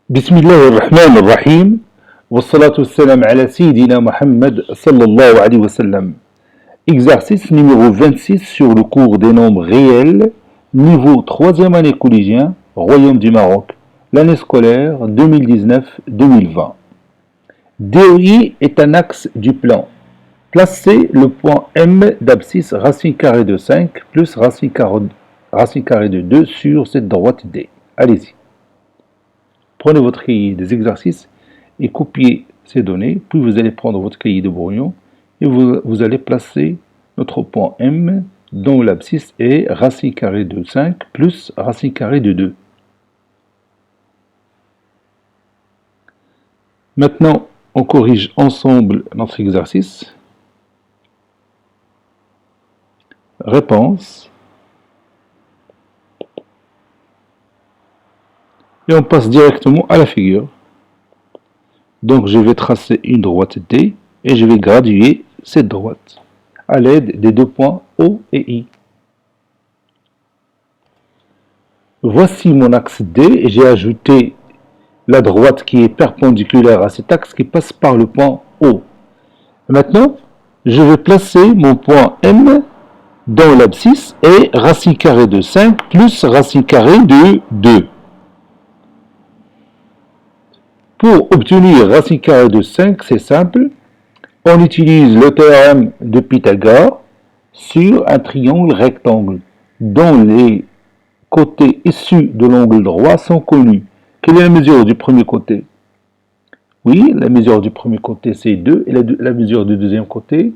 بسم الله الرحمن الرحيم والصلاة والسلام على سيدنا Mohammed sallallahu alayhi wa sallam. Exercice numéro 26 sur le cours des nombres réels, niveau 3e année collégien, Royaume du Maroc, l'année scolaire 2019-2020. DOI est un axe du plan. Placez le point M d'abscisse racine carrée de 5 plus racine carrée de 2 sur cette droite D. Allez-y. Prenez votre cahier des exercices et copiez ces données, puis vous allez prendre votre cahier de brouillon et vous allez placer notre point M dont l'abscisse est racine carrée de 5 plus racine carrée de 2. Maintenant, on corrige ensemble notre exercice. Réponse. Et on passe directement à la figure. Donc je vais tracer une droite D et je vais graduer cette droite à l'aide des deux points O et I. Voici mon axe D et j'ai ajouté la droite qui est perpendiculaire à cet axe qui passe par le point O. Maintenant, je vais placer mon point M dont l'abscisse est racine carrée de 5 plus racine carrée de 2. Pour obtenir racine carrée de 5, c'est simple. On utilise le théorème de Pythagore sur un triangle rectangle dont les côtés issus de l'angle droit sont connus. Quelle est la mesure du premier côté? Oui, la mesure du premier côté c'est 2 et la mesure du deuxième côté,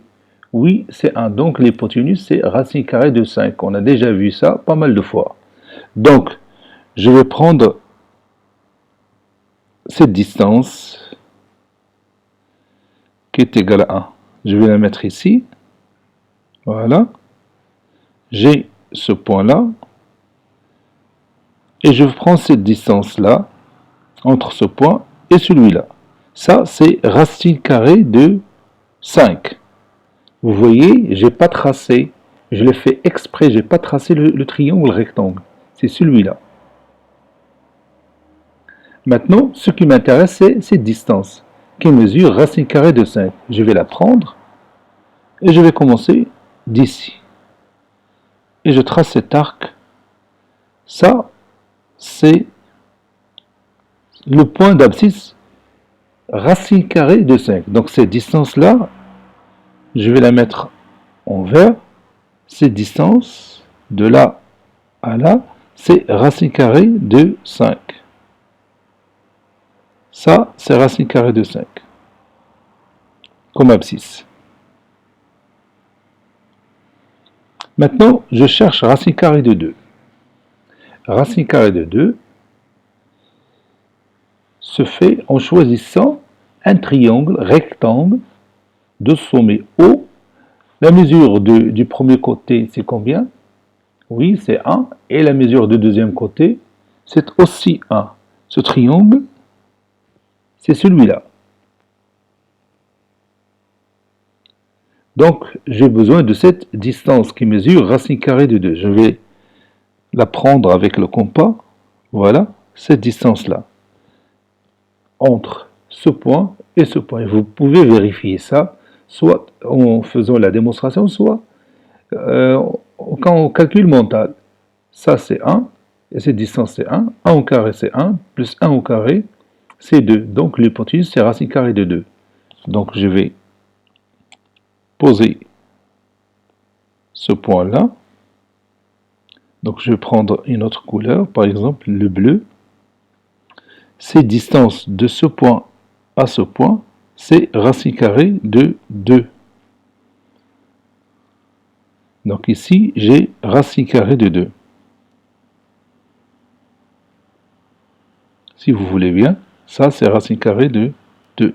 oui, c'est 1. Donc l'hypoténuse c'est racine carrée de 5. On a déjà vu ça pas mal de fois. Donc, je vais prendre cette distance qui est égale à 1. Je vais la mettre ici. Voilà. J'ai ce point-là. Et je prends cette distance-là entre ce point et celui-là. Ça, c'est racine carrée de 5. Vous voyez, je n'ai pas tracé. Je l'ai fait exprès, je n'ai pas tracé le triangle rectangle. C'est celui-là. Maintenant, ce qui m'intéresse, c'est cette distance qui mesure racine carrée de 5. Je vais la prendre et je vais commencer d'ici. Et je trace cet arc. Ça, c'est le point d'abscisse racine carrée de 5. Donc cette distance-là, je vais la mettre en vert. Cette distance, de là à là, c'est racine carrée de 5. Ça, c'est racine carrée de 5, comme abscisse. Maintenant, je cherche racine carrée de 2. Racine carrée de 2 se fait en choisissant un triangle rectangle de sommet O. La mesure du premier côté, c'est combien? Oui, c'est 1. Et la mesure du deuxième côté, c'est aussi 1. Ce triangle, c'est celui-là. Donc, j'ai besoin de cette distance qui mesure racine carrée de 2. Je vais la prendre avec le compas. Voilà, cette distance-là. Entre ce point et ce point. Vous pouvez vérifier ça, soit en faisant la démonstration, soit en calcul mental. Ça, c'est 1. Et cette distance, c'est 1. 1 au carré, c'est 1. Plus 1 au carré, c'est 2. Donc l'hypoténuse, c'est racine carrée de 2. Donc je vais poser ce point-là. Donc je vais prendre une autre couleur, par exemple le bleu. Cette distance de ce point à ce point, c'est racine carrée de 2. Donc ici, j'ai racine carrée de 2. Si vous voulez bien, ça c'est racine carrée de 2.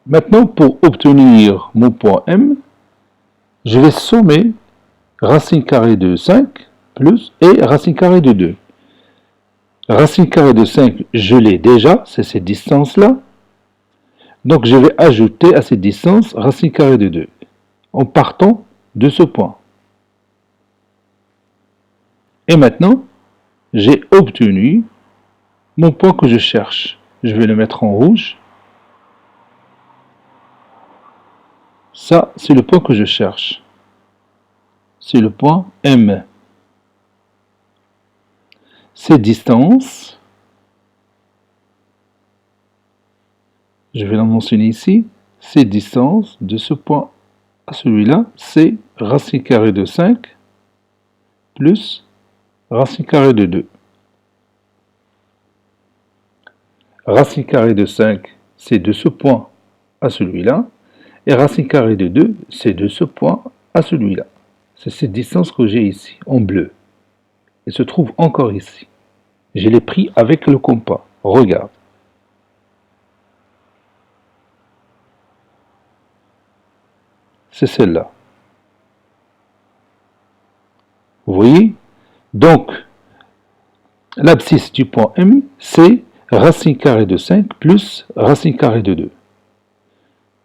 Maintenant, pour obtenir mon point M, je vais sommer racine carrée de 5 plus et racine carrée de 2. Racine carrée de 5, je l'ai déjà, c'est cette distance-là. Donc je vais ajouter à cette distance racine carrée de 2 en partant de ce point. Et maintenant, j'ai obtenu mon point que je cherche. Je vais le mettre en rouge. Ça, c'est le point que je cherche. C'est le point M. Cette distance, je vais la mentionner ici, cette distance de ce point à celui-là, c'est racine carrée de 5 plus racine carrée de 2. Racine carrée de 5, c'est de ce point à celui-là. Et racine carrée de 2, c'est de ce point à celui-là. C'est cette distance que j'ai ici, en bleu. Elle se trouve encore ici. Je l'ai pris avec le compas. Regarde. C'est celle-là. Vous voyez? Donc, l'abscisse du point M, c'est racine carrée de 5 plus racine carrée de 2.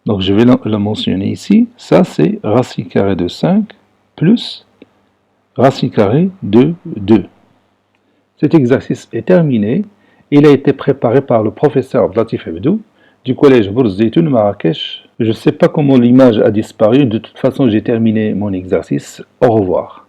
Donc, je vais la mentionner ici. Ça, c'est racine carrée de 5 plus racine carrée de 2. Cet exercice est terminé. Il a été préparé par le professeur Abdelatif Hebdou du collège Bourz Zeytoun Marrakech. Je ne sais pas comment l'image a disparu. De toute façon, j'ai terminé mon exercice. Au revoir.